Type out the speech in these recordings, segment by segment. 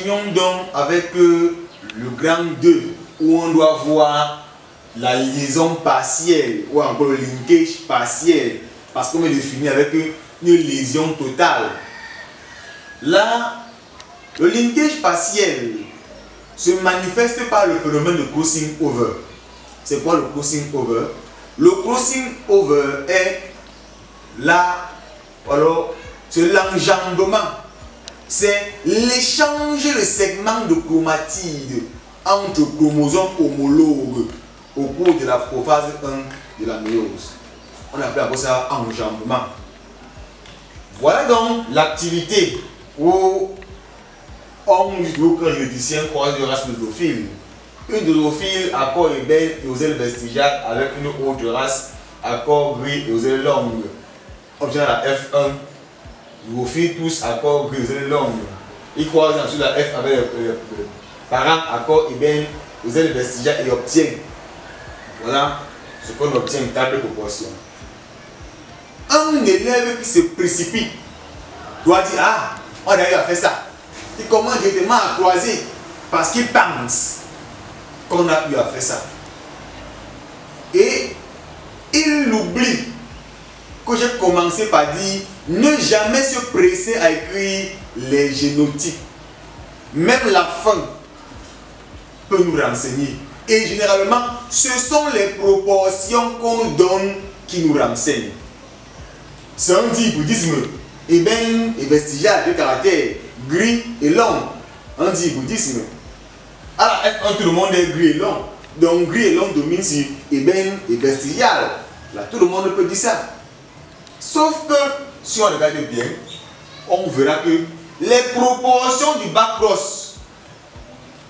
continuons donc avec le grand 2 où on doit voir la liaison partielle ou encore le linkage partiel parce qu'on est défini avec une lésion totale. Là, le linkage partiel se manifeste par le phénomène de crossing over. C'est quoi le crossing over? Le crossing over est là, alors c'est l'enjambement, c'est l'échange de segments de chromatide entre chromosomes homologues au cours de la prophase 1 de la méiose. On appelle ça enjambement. Voilà donc l'activité où un généticien croise deux races d'odophile. Une d'odophile à corps ébène et aux ailes vestigiales avec une autre race à corps gris et aux ailes longues. Obtient la F1. L'odophile tous à corps gris et aux ailes longues. Il croise ensuite la F avec le parent à corps ébène aux ailes vestigiales et obtient. Voilà ce qu'on obtient en table de proportion. Un élève qui se précipite doit dire: ah, on a eu à faire ça. Il commence directement à croiser parce qu'il pense qu'on a eu à faire ça. Et il oublie que j'ai commencé par dire ne jamais se presser à écrire les génotypes. Même la fin peut nous renseigner. Et généralement, ce sont les proportions qu'on donne qui nous renseignent. C'est un dibouddhisme ébène et vestigial de caractère gris et long. Un dibouddhisme. À la F1, tout le monde est gris et long. Donc gris et long domine sur ébène et vestigial. Là, tout le monde peut dire ça. Sauf que, si on regarde bien, on verra que les proportions du bac cross,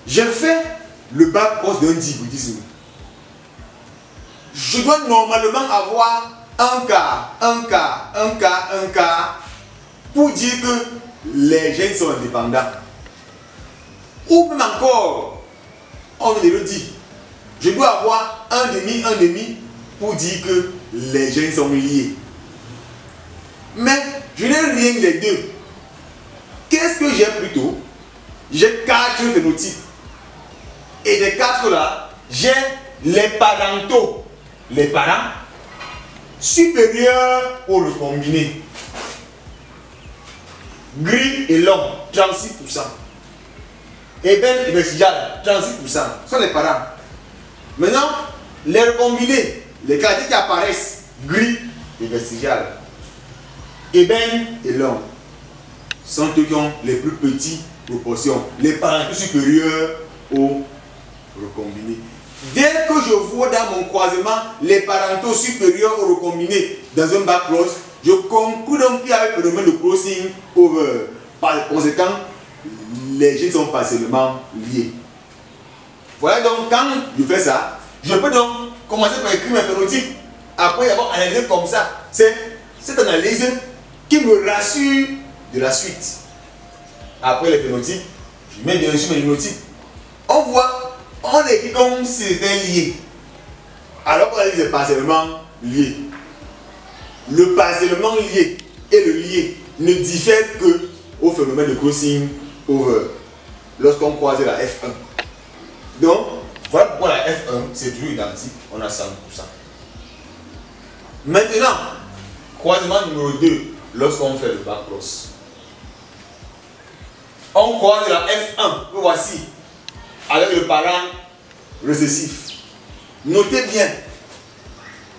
j'ai fait le bac cross d'un dibouddhisme. Je dois normalement avoir un quart pour dire que les gènes sont indépendants. Ou même encore, on me le dit, je dois avoir un demi pour dire que les gènes sont liés. Mais je n'ai rien des deux. Qu'est-ce que j'ai plutôt? J'ai 4 phénotypes. Et des 4 là, j'ai les parentaux. Les parents supérieurs au recombiné. Gris et long, 36%. Ébène et vestigial, 36%. Ce sont les parents. Maintenant, les recombinés, les qualités qui apparaissent, gris et vestigial. Ébène et long sont ceux qui ont les plus petites proportions. Les parentaux supérieurs au recombinés. Dès que je vois dans mon croisement les parentaux supérieurs au recombiné dans un bac cross, je conclus donc qu'il y a un phénomène de crossing over. Par conséquent, les gènes sont partiellement liés. Voilà donc quand je fais ça, je peux donc commencer par écrire mes phénotypes. Après avoir analysé comme ça, c'est cette analyse qui me rassure de la suite. Après les phénotypes, je mets bien sûr mes génotypes. On voit, on écrit comme si c'était lié. Alors qu'on a dit c'est partiellement lié. Le partiellement lié et le lié ne diffèrent que au phénomène de crossing over lorsqu'on croise la F1. Donc, voilà pourquoi la F1 c'est toujours identique, on a 100%. Maintenant, croisement numéro 2, lorsqu'on fait le bac cross. On croise la F1, que voici, avec le parent récessif. Notez bien,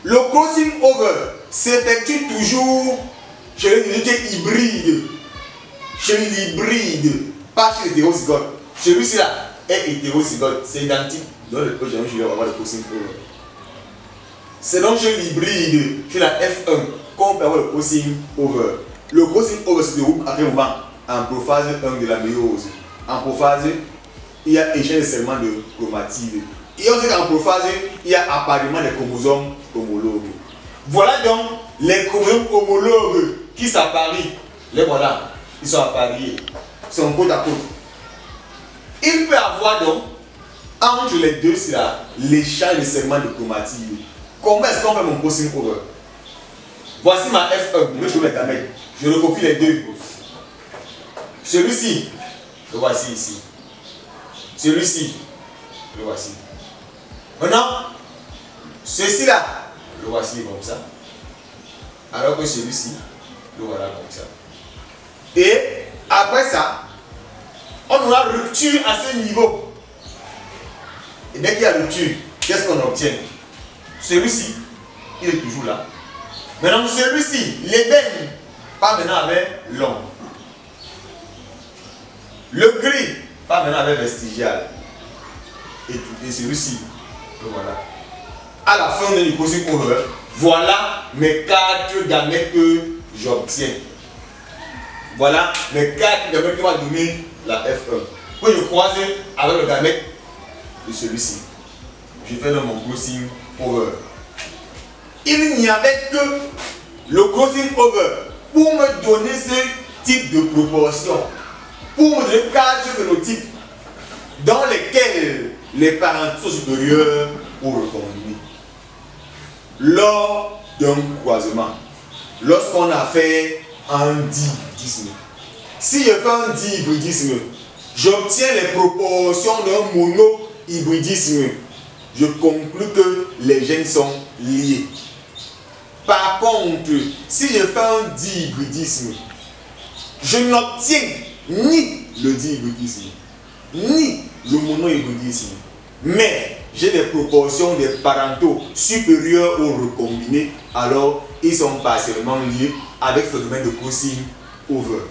le crossing over s'effectue toujours chez l'unité hybride. Chez l'hybride, pas chez l'hétérozygote. Celui-ci là est hétérozygote, c'est identique. Dans le projet, je vais avoir le crossing over. C'est donc chez l'hybride, chez la F1, qu'on peut avoir le crossing over. Le crossing over se déroule à quel moment? En prophase 1 de la méiose. En prophase, il y a échange de segments de chromatide. Et on sait qu'en prophase, il y a appariement des chromosomes homologues. Voilà donc les chromosomes homologues qui s'apparient. Les voilà, ils sont appariés. Ils sont côte à côte. Il peut y avoir donc, entre les deux, c'est là, l'échange de segments de chromatide. Comment est-ce qu'on fait mon crossing over? Voici ma F1, je vais jouer mes gamètes. Je recopie les deux. Celui-ci, le voici ici. Celui-ci, le voici. Maintenant, ceci-là, le voici comme ça. Alors que celui-ci, le voilà comme ça. Et après ça, on aura rupture à ce niveau. Et dès qu'il y a rupture, qu'est-ce qu'on obtient? Celui-ci, il est toujours là. Maintenant, celui-ci, l'ébène, pas maintenant avec l'ombre. Le gris, pas maintenant avec vestigial. Et celui-ci, le voilà. À la fin de l'hypothèse over, voilà mes 4 gamètes que j'obtiens. Voilà mes 4 gamètes qui vont donner la F1. Pour je croise avec le gamète de celui-ci. Je fais dans mon crossing over. Il n'y avait que le crossing over pour me donner ce type de proportion. Pour me donner 4 phénotypes dans lesquels les parents sont supérieurs ou recombinés. Lors d'un croisement, lorsqu'on a fait un dihybridisme, si je fais un dihybridisme, j'obtiens les proportions d'un monohybridisme. Je conclus que les gènes sont liés. Par contre, si je fais un dihybridisme, je n'obtiens ni le dihybridisme, ni le monohybridisme, mais j'ai des proportions des parentaux supérieures ou recombinés, alors ils sont partiellement liés avec le phénomène de crossing over.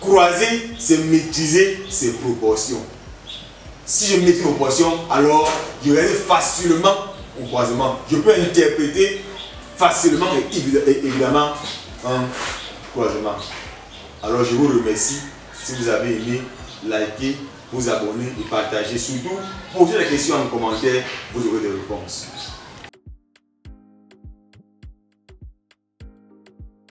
Croiser, c'est maîtriser ces proportions. Si je maîtrise les proportions, alors je vais aller facilement au croisement. Je peux interpréter facilement et évidemment un croisement. Alors je vous remercie. Si vous avez aimé, likez, vous abonnez et partagez. Surtout, posez des questions en commentaire, vous aurez des réponses.